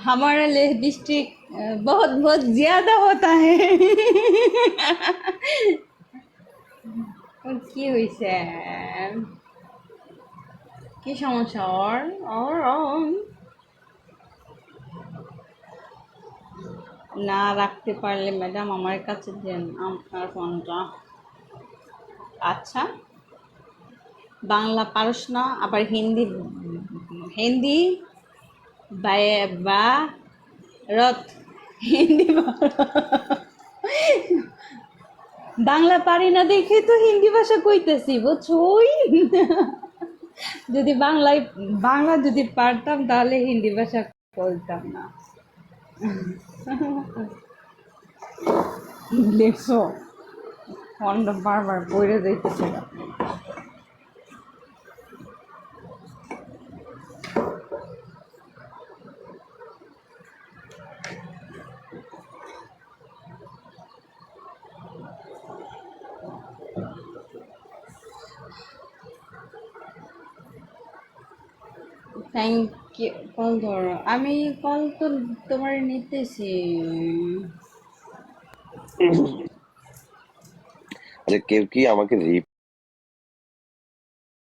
हमारा डिस्ट्रिक्ट बहुत बहुत ज्यादा होता है। কি হয়েছে? কি সমস্যা ওর? না রাখতে পারলে ম্যাডাম আমার কাছে দেন আপনার ফোনটা। আচ্ছা, বাংলা পারস না, আবার হিন্দি হিন্দি বা রথ হিন্দি বাংলা পারি না দেখে তো হিন্দি ভাষা কইতেছি, বুঝছই। যদি বাংলা যদি পারতাম তাহলে হিন্দি ভাষা বলতাম না। দেখছো, ফোনটা বারবার পড়ে যাইতেছে। Thank you. কল ধরো, আমি কল তো তোমার নিতেছি। আচ্ছা, কেউ কি আমাকে